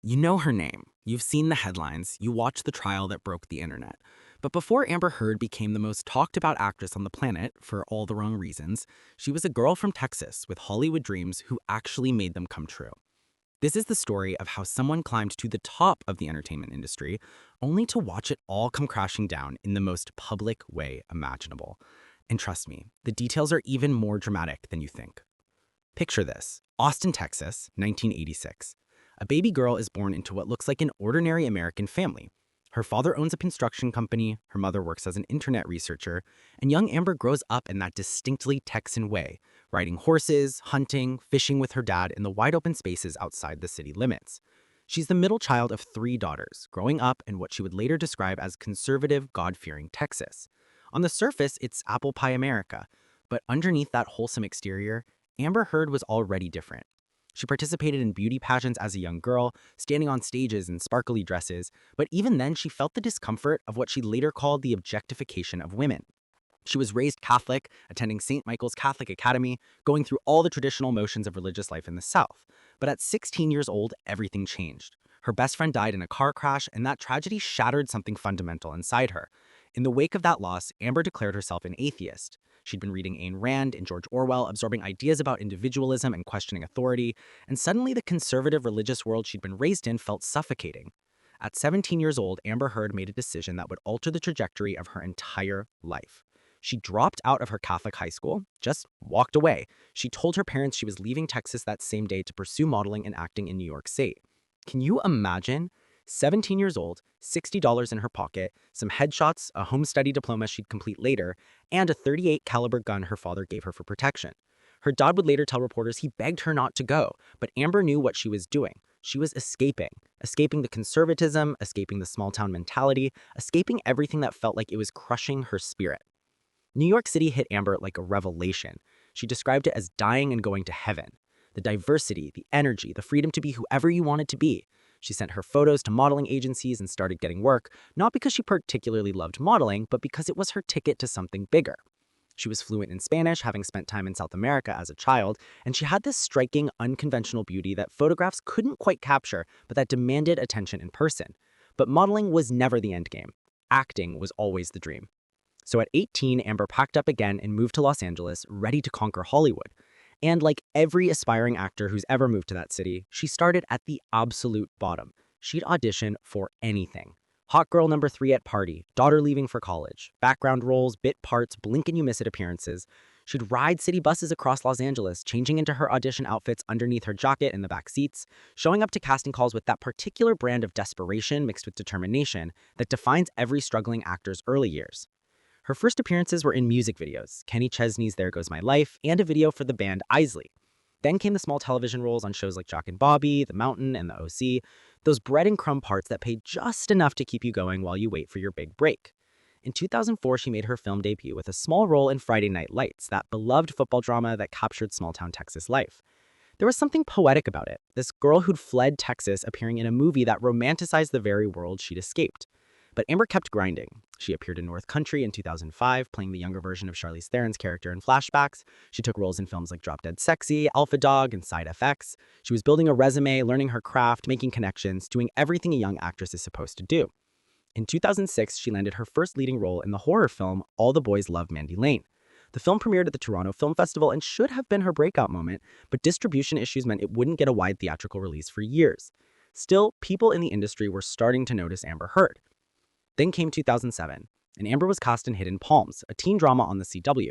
You know her name. You've seen the headlines. You watched the trial that broke the internet. But before Amber Heard became the most talked about actress on the planet, for all the wrong reasons, she was a girl from Texas with Hollywood dreams who actually made them come true. This is the story of how someone climbed to the top of the entertainment industry, only to watch it all come crashing down in the most public way imaginable. And trust me, the details are even more dramatic than you think. Picture this: Austin, Texas, 1986. A baby girl is born into what looks like an ordinary American family. Her father owns a construction company, her mother works as an internet researcher, and young Amber grows up in that distinctly Texan way, riding horses, hunting, fishing with her dad in the wide open spaces outside the city limits. She's the middle child of three daughters, growing up in what she would later describe as conservative, God-fearing Texas. On the surface, it's apple pie America, but underneath that wholesome exterior, Amber Heard was already different. She participated in beauty pageants as a young girl, standing on stages in sparkly dresses, but even then she felt the discomfort of what she later called the objectification of women. She was raised Catholic, attending St. Michael's Catholic Academy, going through all the traditional motions of religious life in the South. But at 16 years old, everything changed. Her best friend died in a car crash, and that tragedy shattered something fundamental inside her. In the wake of that loss, Amber declared herself an atheist. She'd been reading Ayn Rand and George Orwell, absorbing ideas about individualism and questioning authority, and suddenly the conservative religious world she'd been raised in felt suffocating. At 17 years old, Amber Heard made a decision that would alter the trajectory of her entire life. She dropped out of her Catholic high school, just walked away. She told her parents she was leaving Texas that same day to pursue modeling and acting in New York State. Can you imagine? 17 years old, $60 in her pocket, some headshots, a home study diploma she'd complete later, and a .38 caliber gun her father gave her for protection. Her dad would later tell reporters he begged her not to go, but Amber knew what she was doing. She was escaping the conservatism, escaping the small town mentality, escaping everything that felt like it was crushing her spirit. New York City hit Amber like a revelation. She described it as dying and going to heaven. The diversity, the energy, the freedom to be whoever you wanted to be. She sent her photos to modeling agencies and started getting work, not because she particularly loved modeling, but because it was her ticket to something bigger. She was fluent in Spanish, having spent time in South America as a child, and she had this striking, unconventional beauty that photographs couldn't quite capture, but that demanded attention in person. But modeling was never the end game. Acting was always the dream. So at 18, Amber packed up again and moved to Los Angeles, ready to conquer Hollywood. And like every aspiring actor who's ever moved to that city, she started at the absolute bottom. She'd audition for anything. Hot girl number 3 at party, daughter leaving for college, background roles, bit parts, blink and you miss it appearances. She'd ride city buses across Los Angeles, changing into her audition outfits underneath her jacket in the back seats, showing up to casting calls with that particular brand of desperation mixed with determination that defines every struggling actor's early years. Her first appearances were in music videos, Kenny Chesney's There Goes My Life, and a video for the band Isley. Then came the small television roles on shows like Jock and Bobby, The Mountain, and The OC, those bread and crumb parts that paid just enough to keep you going while you wait for your big break. In 2004, she made her film debut with a small role in Friday Night Lights, that beloved football drama that captured small-town Texas life. There was something poetic about it, this girl who'd fled Texas appearing in a movie that romanticized the very world she'd escaped. But Amber kept grinding. She appeared in North Country in 2005, playing the younger version of Charlize Theron's character in flashbacks. She took roles in films like Drop Dead Sexy, Alpha Dog, and Side FX. She was building a resume, learning her craft, making connections, doing everything a young actress is supposed to do. In 2006, she landed her first leading role in the horror film All the Boys Love Mandy Lane. The film premiered at the Toronto Film Festival and should have been her breakout moment, but distribution issues meant it wouldn't get a wide theatrical release for years. Still, people in the industry were starting to notice Amber Heard. Then came 2007, and Amber was cast in Hidden Palms, a teen drama on the CW.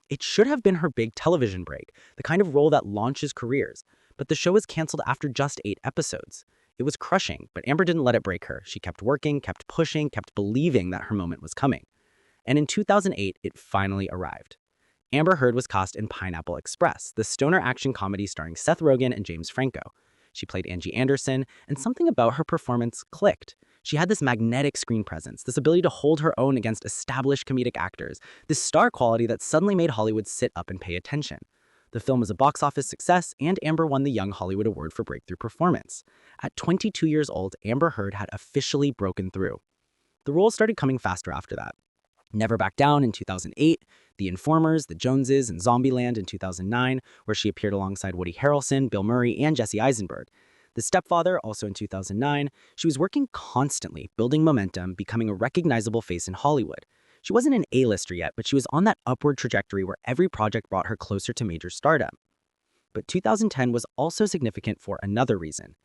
It should have been her big television break, the kind of role that launches careers, but the show was canceled after just 8 episodes. It was crushing, but Amber didn't let it break her. She kept working, kept pushing, kept believing that her moment was coming. And in 2008, it finally arrived. Amber Heard was cast in Pineapple Express, the stoner action comedy starring Seth Rogen and James Franco. She played Angie Anderson, and something about her performance clicked. She had this magnetic screen presence, this ability to hold her own against established comedic actors, this star quality that suddenly made Hollywood sit up and pay attention. The film was a box office success, and Amber won the Young Hollywood Award for Breakthrough Performance. At 22 years old, Amber Heard had officially broken through. The roles started coming faster after that. Never Back Down in 2008, The Informers, The Joneses, and Zombieland in 2009, where she appeared alongside Woody Harrelson, Bill Murray, and Jesse Eisenberg. The Stepfather, also in 2009, she was working constantly, building momentum, becoming a recognizable face in Hollywood. She wasn't an A-lister yet, but she was on that upward trajectory where every project brought her closer to major stardom. But 2010 was also significant for another reason.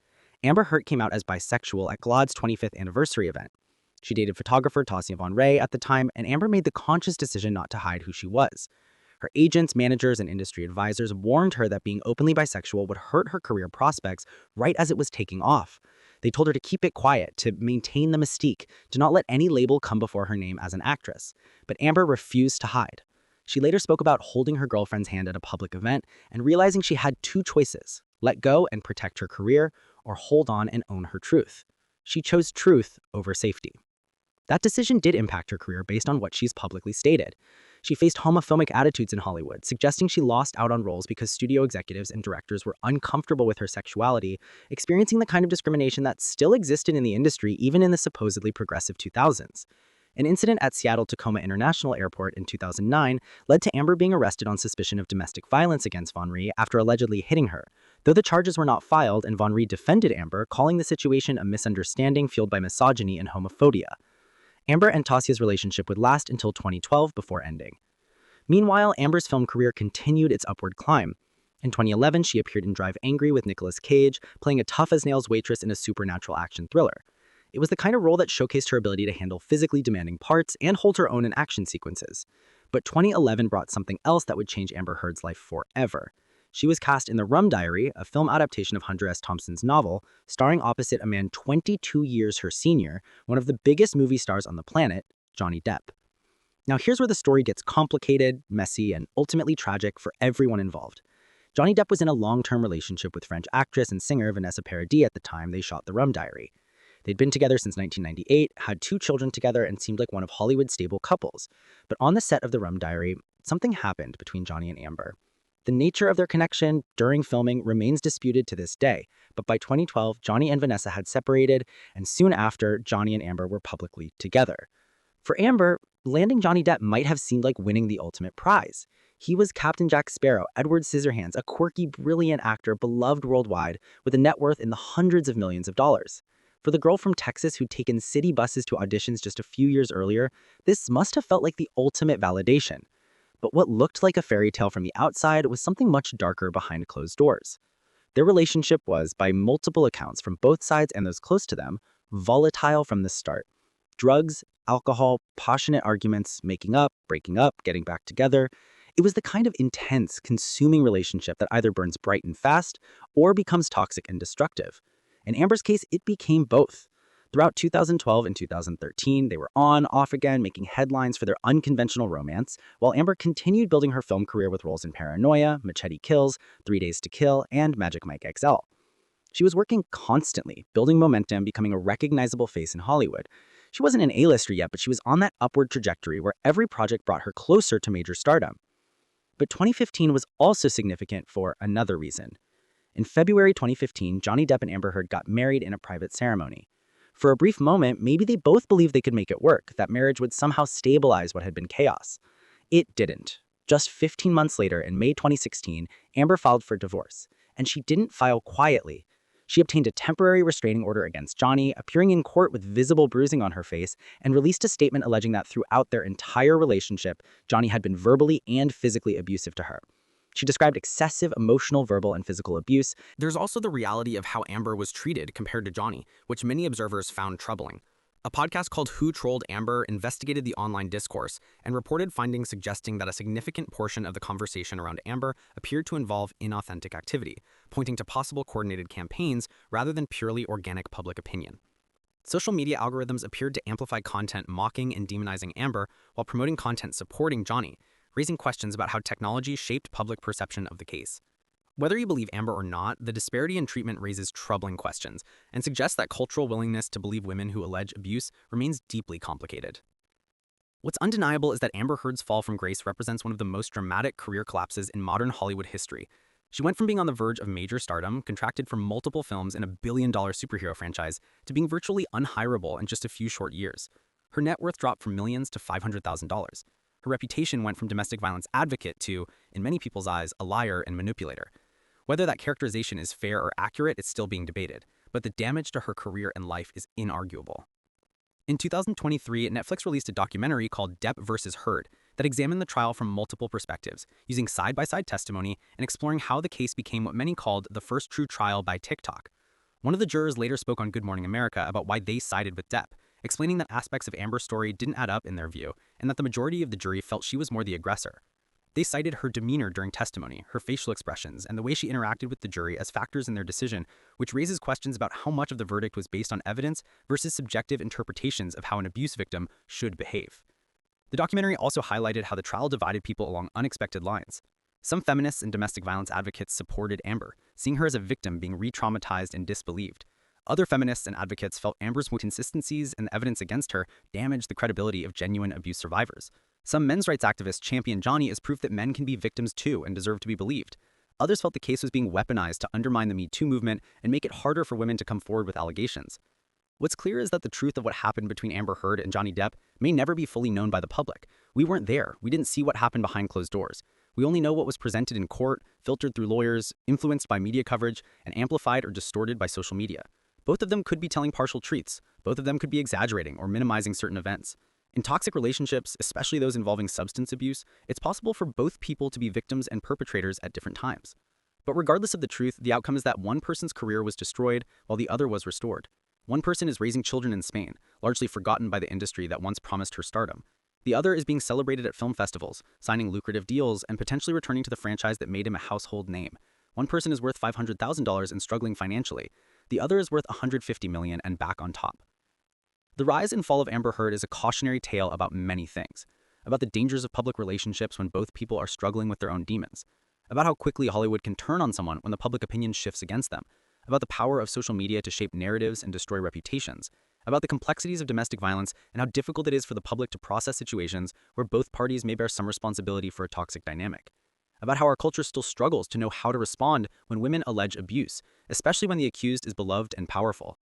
Amber Heard came out as bisexual at GLAAD's 25th anniversary event. She dated photographer Tasia Von Ray at the time, and Amber made the conscious decision not to hide who she was. Her agents, managers, and industry advisors warned her that being openly bisexual would hurt her career prospects right as it was taking off. They told her to keep it quiet, to maintain the mystique, to not let any label come before her name as an actress. But Amber refused to hide. She later spoke about holding her girlfriend's hand at a public event and realizing she had two choices: let go and protect her career, or hold on and own her truth. She chose truth over safety. That decision did impact her career based on what she's publicly stated. She faced homophobic attitudes in Hollywood, suggesting she lost out on roles because studio executives and directors were uncomfortable with her sexuality, experiencing the kind of discrimination that still existed in the industry even in the supposedly progressive 2000s. An incident at Seattle-Tacoma International Airport in 2009 led to Amber being arrested on suspicion of domestic violence against Von Ry after allegedly hitting her, though the charges were not filed and Von Ry defended Amber, calling the situation a misunderstanding fueled by misogyny and homophobia. Amber and Tasia's relationship would last until 2012 before ending. Meanwhile, Amber's film career continued its upward climb. In 2011, she appeared in Drive Angry with Nicolas Cage, playing a tough-as-nails waitress in a supernatural action thriller. It was the kind of role that showcased her ability to handle physically demanding parts and hold her own in action sequences. But 2011 brought something else that would change Amber Heard's life forever. She was cast in The Rum Diary, a film adaptation of Hunter S. Thompson's novel, starring opposite a man 22 years her senior, one of the biggest movie stars on the planet, Johnny Depp. Now here's where the story gets complicated, messy, and ultimately tragic for everyone involved. Johnny Depp was in a long-term relationship with French actress and singer Vanessa Paradis at the time they shot The Rum Diary. They'd been together since 1998, had 2 children together, and seemed like one of Hollywood's stable couples. But on the set of The Rum Diary, something happened between Johnny and Amber. The nature of their connection during filming remains disputed to this day, but by 2012, Johnny and Vanessa had separated, and soon after, Johnny and Amber were publicly together. For Amber, landing Johnny Depp might have seemed like winning the ultimate prize. He was Captain Jack Sparrow, Edward Scissorhands, a quirky, brilliant actor beloved worldwide with a net worth in the hundreds of millions of dollars. For the girl from Texas who'd taken city buses to auditions just a few years earlier, this must have felt like the ultimate validation. But what looked like a fairy tale from the outside was something much darker behind closed doors. Their relationship was, by multiple accounts from both sides and those close to them, volatile from the start. Drugs, alcohol, passionate arguments, making up, breaking up, getting back together. It was the kind of intense, consuming relationship that either burns bright and fast or becomes toxic and destructive. In Amber's case, it became both. Throughout 2012 and 2013, they were on, off again, making headlines for their unconventional romance, while Amber continued building her film career with roles in Paranoia, Machete Kills, 3 Days to Kill, and Magic Mike XL. She was working constantly, building momentum, becoming a recognizable face in Hollywood. She wasn't an A-lister yet, but she was on that upward trajectory where every project brought her closer to major stardom. But 2015 was also significant for another reason. In February 2015, Johnny Depp and Amber Heard got married in a private ceremony. For a brief moment, maybe they both believed they could make it work, that marriage would somehow stabilize what had been chaos. It didn't. Just 15 months later, in May 2016, Amber filed for divorce, and she didn't file quietly. She obtained a temporary restraining order against Johnny, appearing in court with visible bruising on her face, and released a statement alleging that throughout their entire relationship, Johnny had been verbally and physically abusive to her. She described excessive emotional, verbal, and physical abuse. There's also the reality of how Amber was treated compared to Johnny, which many observers found troubling. A podcast called Who Trolled Amber investigated the online discourse and reported findings suggesting that a significant portion of the conversation around Amber appeared to involve inauthentic activity, pointing to possible coordinated campaigns rather than purely organic public opinion. Social media algorithms appeared to amplify content mocking and demonizing Amber while promoting content supporting Johnny, raising questions about how technology shaped public perception of the case. Whether you believe Amber or not, the disparity in treatment raises troubling questions and suggests that cultural willingness to believe women who allege abuse remains deeply complicated. What's undeniable is that Amber Heard's fall from grace represents one of the most dramatic career collapses in modern Hollywood history. She went from being on the verge of major stardom, contracted for multiple films in a billion-dollar superhero franchise, to being virtually unhirable in just a few short years. Her net worth dropped from millions to $500,000. Her reputation went from domestic violence advocate to, in many people's eyes, a liar and manipulator. Whether that characterization is fair or accurate is still being debated, but the damage to her career and life is inarguable. In 2023, Netflix released a documentary called Depp Heard that examined the trial from multiple perspectives, using side-by-side testimony and exploring how the case became what many called the first true trial by TikTok. One of the jurors later spoke on Good Morning America about why they sided with Depp, explaining that aspects of Amber's story didn't add up in their view, and that the majority of the jury felt she was more the aggressor. They cited her demeanor during testimony, her facial expressions, and the way she interacted with the jury as factors in their decision, which raises questions about how much of the verdict was based on evidence versus subjective interpretations of how an abuse victim should behave. The documentary also highlighted how the trial divided people along unexpected lines. Some feminists and domestic violence advocates supported Amber, seeing her as a victim being re-traumatized and disbelieved. Other feminists and advocates felt Amber's inconsistencies and the evidence against her damaged the credibility of genuine abuse survivors. Some men's rights activists championed Johnny as proof that men can be victims too and deserve to be believed. Others felt the case was being weaponized to undermine the Me Too movement and make it harder for women to come forward with allegations. What's clear is that the truth of what happened between Amber Heard and Johnny Depp may never be fully known by the public. We weren't there. We didn't see what happened behind closed doors. We only know what was presented in court, filtered through lawyers, influenced by media coverage, and amplified or distorted by social media. Both of them could be telling partial truths. Both of them could be exaggerating or minimizing certain events. In toxic relationships, especially those involving substance abuse, it's possible for both people to be victims and perpetrators at different times. But regardless of the truth, the outcome is that one person's career was destroyed while the other was restored. One person is raising children in Spain, largely forgotten by the industry that once promised her stardom. The other is being celebrated at film festivals, signing lucrative deals, and potentially returning to the franchise that made him a household name. One person is worth $500,000 and struggling financially. The other is worth $150 million and back on top. The rise and fall of Amber Heard is a cautionary tale about many things. About the dangers of public relationships when both people are struggling with their own demons. About how quickly Hollywood can turn on someone when the public opinion shifts against them. About the power of social media to shape narratives and destroy reputations. About the complexities of domestic violence and how difficult it is for the public to process situations where both parties may bear some responsibility for a toxic dynamic. About how our culture still struggles to know how to respond when women allege abuse, especially when the accused is beloved and powerful.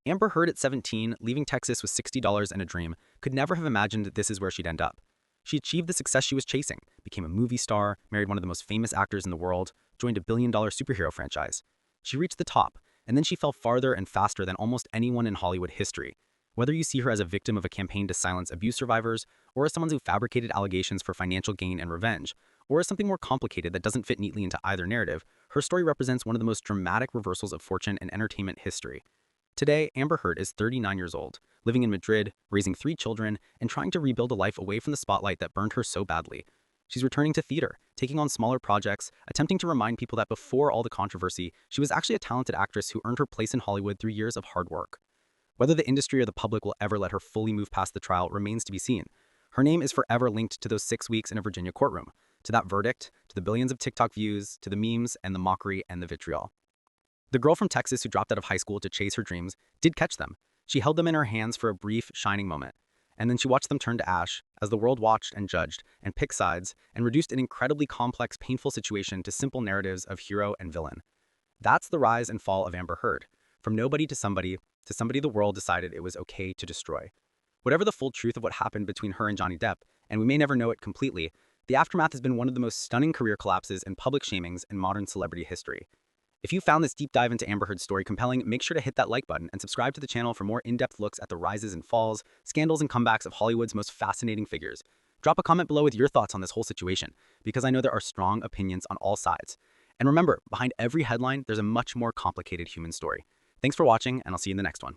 Amber Heard at 17, leaving Texas with $60 and a dream, could never have imagined that this is where she'd end up. She achieved the success she was chasing, became a movie star, married one of the most famous actors in the world, joined a billion-dollar superhero franchise. She reached the top, and then she fell farther and faster than almost anyone in Hollywood history. Whether you see her as a victim of a campaign to silence abuse survivors, or as someone who fabricated allegations for financial gain and revenge, or as something more complicated that doesn't fit neatly into either narrative, her story represents one of the most dramatic reversals of fortune in entertainment history. Today, Amber Heard is 39 years old, living in Madrid, raising 3 children, and trying to rebuild a life away from the spotlight that burned her so badly. She's returning to theater, taking on smaller projects, attempting to remind people that before all the controversy, she was actually a talented actress who earned her place in Hollywood through years of hard work. Whether the industry or the public will ever let her fully move past the trial remains to be seen. Her name is forever linked to those 6 weeks in a Virginia courtroom, to that verdict, to the billions of TikTok views, to the memes and the mockery and the vitriol. The girl from Texas who dropped out of high school to chase her dreams did catch them. She held them in her hands for a brief, shining moment. And then she watched them turn to ash as the world watched and judged and picked sides and reduced an incredibly complex, painful situation to simple narratives of hero and villain. That's the rise and fall of Amber Heard. From nobody to somebody the world decided it was okay to destroy. Whatever the full truth of what happened between her and Johnny Depp, and we may never know it completely, the aftermath has been one of the most stunning career collapses and public shamings in modern celebrity history. If you found this deep dive into Amber Heard's story compelling, make sure to hit that like button and subscribe to the channel for more in-depth looks at the rises and falls, scandals and comebacks of Hollywood's most fascinating figures. Drop a comment below with your thoughts on this whole situation, because I know there are strong opinions on all sides. And remember, behind every headline, there's a much more complicated human story. Thanks for watching, and I'll see you in the next one.